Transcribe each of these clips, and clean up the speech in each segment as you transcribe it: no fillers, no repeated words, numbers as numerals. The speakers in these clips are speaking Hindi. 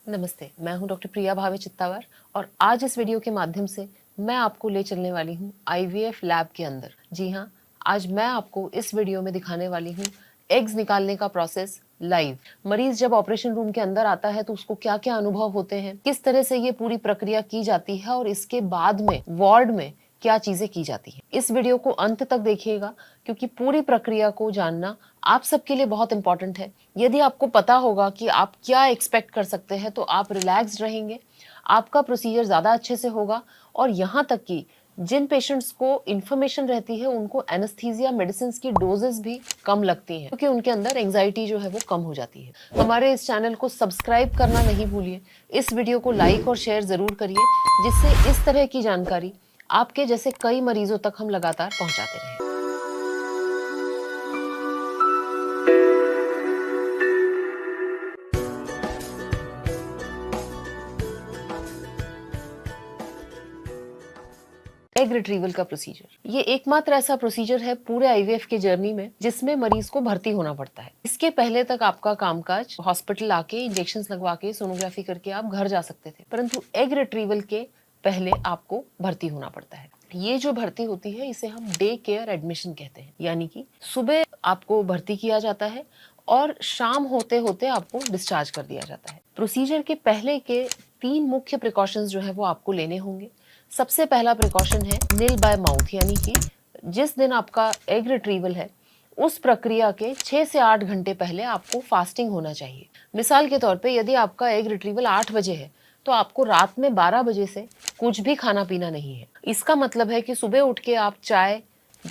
नमस्ते, मैं हूं डॉक्टर प्रिया भावे चित्तावर और आज इस वीडियो के माध्यम से मैं आपको ले चलने वाली हूं आईवीएफ लैब के अंदर। जी हां, आज मैं आपको इस वीडियो में दिखाने वाली हूं एग्स निकालने का प्रोसेस लाइव। मरीज जब ऑपरेशन रूम के अंदर आता है तो उसको क्या-क्या अनुभव होते हैं, किस तरह से ये पूरी प्रक्रिया की जाती है और इसके बाद में वार्ड में क्या चीजें की जाती हैं। इस वीडियो को अंत तक देखिएगा क्योंकि पूरी प्रक्रिया को जानना आप सबके लिए बहुत इंपॉर्टेंट है। यदि आपको पता होगा कि आप क्या एक्सपेक्ट कर सकते हैं तो आप रिलैक्स्ड रहेंगे, आपका प्रोसीजर ज़्यादा अच्छे से होगा और यहाँ तक कि जिन पेशेंट्स को इन्फॉर्मेशन रहती है उनको एनेस्थीसिया मेडिसिन की डोजेस भी कम लगती हैं क्योंकि उनके अंदर एंजाइटी जो है वो कम हो जाती है। हमारे इस चैनल को सब्सक्राइब करना नहीं भूलिए, इस वीडियो को लाइक और शेयर ज़रूर करिए जिससे इस तरह की जानकारी आपके जैसे कई मरीजों तक हम लगातार पहुंचाते रहें। एग रिट्रीवल का प्रोसीजर ये एकमात्र ऐसा प्रोसीजर है पूरे आईवीएफ के जर्नी में जिसमें मरीज को भर्ती होना पड़ता है। इसके पहले तक आपका कामकाज हॉस्पिटल आके इंजेक्शंस लगवा के सोनोग्राफी करके आप घर जा सकते थे, परंतु एग रिट्रीवल के पहले आपको भर्ती होना पड़ता है। ये जो भर्ती होती है इसे हम डे केयर एडमिशन कहते हैं, यानी कि सुबह आपको भर्ती किया जाता है और शाम होते होते आपको डिस्चार्ज कर दिया जाता है। प्रोसीजर के पहले के 3 मुख्य प्रिकॉशंस जो है वो आपको लेने होंगे। सबसे पहला प्रिकॉशन है नील बाय माउथ, यानी कि जिस दिन आपका एग रिट्रीवल है उस प्रक्रिया के 6 से 8 घंटे पहले आपको फास्टिंग होना चाहिए। मिसाल के तौर पे यदि आपका एग रिट्रीवल 8 बजे है तो आपको रात में 12 बजे से कुछ भी खाना पीना नहीं है। इसका मतलब है कि सुबह उठ के आप चाय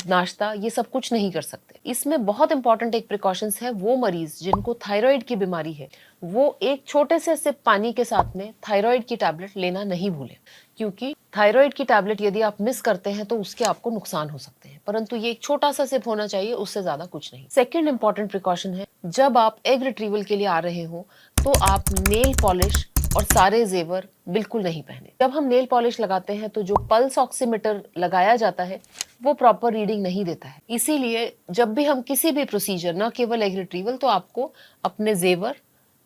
नाश्ता ये सब कुछ नहीं कर सकते। इसमें बहुत इंपॉर्टेंट एक प्रिकॉशंस है, वो मरीज जिनको थायराइड की बीमारी है वो एक छोटे से सिप पानी के साथ में थायराइड की टैबलेट लेना नहीं भूलें, क्योंकि थायराइड की टैबलेट यदि आप मिस करते हैं तो उसके आपको नुकसान हो सकते हैं, परंतु ये एक छोटा सा सिप होना चाहिए, उससे ज्यादा कुछ नहीं। सेकेंड इंपॉर्टेंट प्रिकॉशन है, जब आप एग रिट्रीवल के लिए आ रहे हो तो आप नेल पॉलिश और सारे जेवर बिल्कुल नहीं पहने। जब हम नेल पॉलिश लगाते हैं तो जो पल्स ऑक्सीमीटर लगाया जाता है वो प्रॉपर रीडिंग नहीं देता है। इसीलिए जब भी हम किसी भी प्रोसीजर, न केवल एग रिट्रीवल, तो आपको अपने जेवर,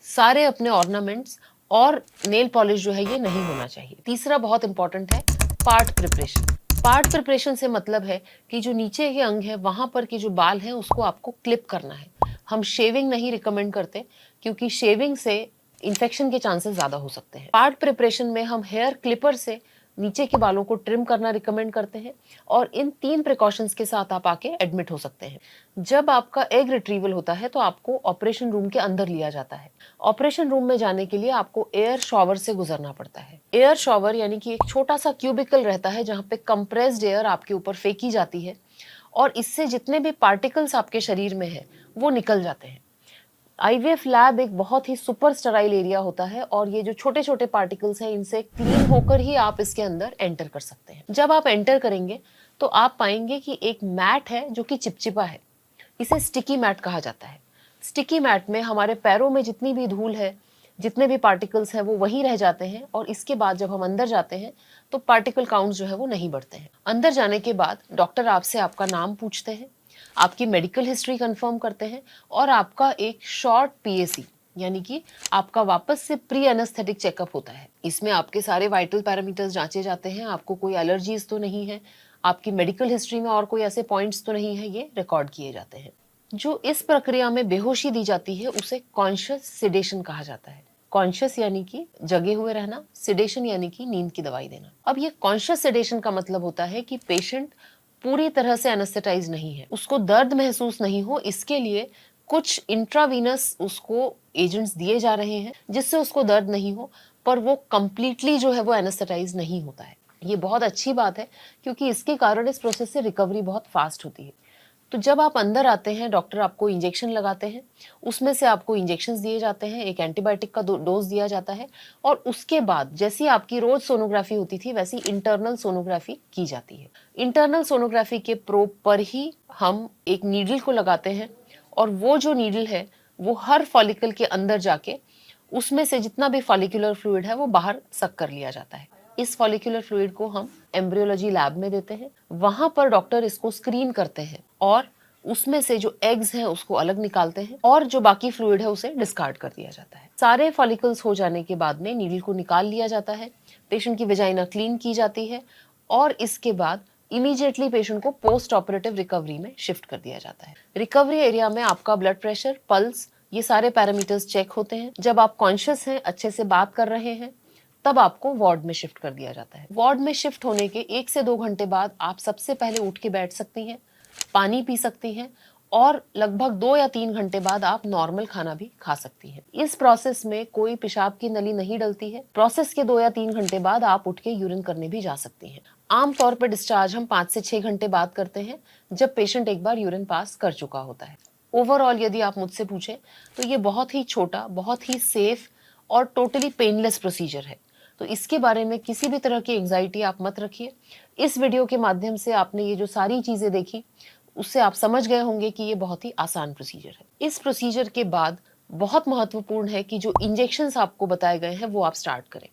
सारे अपने ऑर्नामेंट्स और नेल पॉलिश जो है ये नहीं होना चाहिए। तीसरा बहुत इंपॉर्टेंट है पार्ट प्रिपरेशन। पार्ट प्रिपरेशन से मतलब है कि जो नीचे के अंग है वहां पर के जो बाल हैं उसको आपको क्लिप करना है। हम शेविंग नहीं रिकमेंड करते क्योंकि शेविंग से इन्फेक्शन के चांसेस ज्यादा हो सकते हैं। पार्ट प्रिपरेशन में हम हेयर क्लिपर से नीचे के बालों को ट्रिम करना रिकमेंड करते हैं और इन 3 प्रिकॉशंस के साथ आप आके एडमिट हो सकते हैं। जब आपका एग रिट्रीवल होता है तो आपको ऑपरेशन रूम के अंदर लिया जाता है। ऑपरेशन रूम में जाने के लिए आपको एयर शॉवर से गुजरना पड़ता है। एयर शॉवर यानी कि एक छोटा सा क्यूबिकल रहता है जहाँ पे कंप्रेस्ड एयर आपके ऊपर फेंकी जाती है और इससे जितने भी पार्टिकल्स आपके शरीर में है वो निकल जाते हैं। आईवीएफ लैब एक बहुत ही सुपर स्टराइल एरिया होता है और ये जो छोटे छोटे पार्टिकल्स हैं इनसे क्लीन होकर ही आप इसके अंदर एंटर कर सकते हैं। जब आप एंटर करेंगे तो आप पाएंगे कि एक मैट है जो कि चिपचिपा है, इसे स्टिकी मैट कहा जाता है। स्टिकी मैट में हमारे पैरों में जितनी भी धूल है, जितने भी पार्टिकल्स हैं वो वहीं रह जाते हैं और इसके बाद जब हम अंदर जाते हैं तो पार्टिकल काउंट जो है वो नहीं बढ़ते हैं। अंदर जाने के बाद डॉक्टर आपसे आपका नाम पूछते हैं, आपकी मेडिकल हिस्ट्री कंफर्म करते हैं और आपका एक शॉर्ट पीएसी यानी कि आपका वापस से प्री एनेस्थेटिक चेकअप होता है। इसमें आपके सारे वाइटल पैरामीटर्स जांचे जाते हैं, आपको कोई एलर्जीज तो नहीं है, आपकी मेडिकल हिस्ट्री में और कोई ऐसे पॉइंट्स तो नहीं है, ये रिकॉर्ड किए जाते हैं। जो इस प्रक्रिया में बेहोशी दी जाती है उसे कॉन्शियस सिडेशन कहा जाता है। कॉन्शियस यानी कि जगे हुए रहना, सिडेशन यानी कि नींद की दवाई देना। अब ये कॉन्शियस सिडेशन का मतलब होता है कि पेशेंट पूरी तरह से एनेस्थेटाइज नहीं है, उसको दर्द महसूस नहीं हो, इसके लिए कुछ इंट्रावीनस उसको एजेंट्स दिए जा रहे हैं जिससे उसको दर्द नहीं हो, पर वो कंप्लीटली जो है वो एनेस्थेटाइज नहीं होता है। ये बहुत अच्छी बात है क्योंकि इसके कारण इस प्रोसेस से रिकवरी बहुत फास्ट होती है। तो जब आप अंदर आते हैं डॉक्टर आपको इंजेक्शन लगाते हैं, उसमें से आपको इंजेक्शंस दिए जाते हैं, एक एंटीबायोटिक का डोज दिया जाता है और उसके बाद जैसी आपकी रोज सोनोग्राफी होती थी वैसी इंटरनल सोनोग्राफी की जाती है। इंटरनल सोनोग्राफी के प्रोब पर ही हम एक नीडल को लगाते हैं और वो जो नीडल है वो हर फॉलिकल के अंदर जाके उसमें से जितना भी फॉलिकुलर फ्लूइड है वो बाहर सक कर लिया जाता है। इस फॉलिकुलर फ्लूइड को हम एम्ब्रियोलॉजी लैब में देते हैं, वहां पर डॉक्टर इसको स्क्रीन करते हैं और उसमें से जो एग्स हैं उसको अलग निकालते हैं और जो बाकी फ्लूइड है उसे डिस्कार्ड कर दिया जाता है। सारे फॉलिकल्स हो जाने के बाद में नीडल को निकाल लिया जाता है, पेशेंट की वेजाइना क्लीन की जाती है और इसके बाद इमीडिएटली पेशेंट को पोस्ट ऑपरेटिव रिकवरी में शिफ्ट कर दिया जाता है। रिकवरी एरिया में आपका ब्लड प्रेशर, पल्स, ये सारे पैरामीटर्स चेक होते हैं। जब आप कॉन्शियस हैं, अच्छे से बात कर रहे हैं, तब आपको वार्ड में शिफ्ट कर दिया जाता है। वार्ड में शिफ्ट होने के 1 से 2 घंटे बाद आप सबसे पहले उठ के बैठ सकती हैं, पानी पी सकती हैं और लगभग 2 या 3 घंटे बाद आप नॉर्मल खाना भी खा सकती हैं। इस प्रोसेस में कोई पेशाब की नली नहीं डलती है। प्रोसेस के 2 या 3 घंटे बाद आप उठ के यूरिन करने भी जा सकती हैं। आम तौर पर डिस्चार्ज हम 5 से 6 घंटे बाद करते हैं, जब पेशेंट एक बार यूरिन पास कर चुका होता है। ओवरऑल यदि आप मुझसे पूछें तो ये बहुत ही छोटा, बहुत ही सेफ और टोटली पेनलेस प्रोसीजर है। तो इसके बारे में किसी भी तरह की एंजाइटी आप मत रखिए। इस वीडियो के माध्यम से आपने ये जो सारी चीजें देखी, उससे आप समझ गए होंगे कि ये बहुत ही आसान प्रोसीजर है। इस प्रोसीजर के बाद बहुत महत्वपूर्ण है कि जो इंजेक्शंस आपको बताए गए हैं वो आप स्टार्ट करें।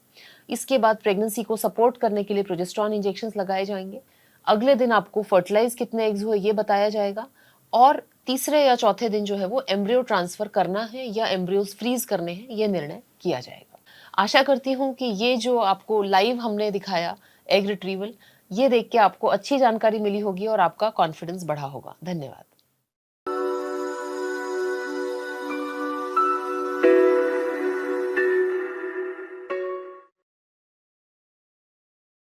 इसके बाद प्रेगनेंसी को सपोर्ट करने के लिए प्रोजेस्टेरॉन इंजेक्शंस लगाए जाएंगे। अगले दिन आपको फर्टिलाइज कितने एग्स हुए ये बताया जाएगा और तीसरे या चौथे दिन जो है वो एम्ब्रियो ट्रांसफर करना है या एम्ब्रियोज फ्रीज करने हैं, ये निर्णय किया जाएगा। आशा करती हूँ कि ये जो आपको लाइव हमने दिखाया एग रिट्रीवल, ये देख के आपको अच्छी जानकारी मिली होगी और आपका कॉन्फिडेंस बढ़ा होगा। धन्यवाद।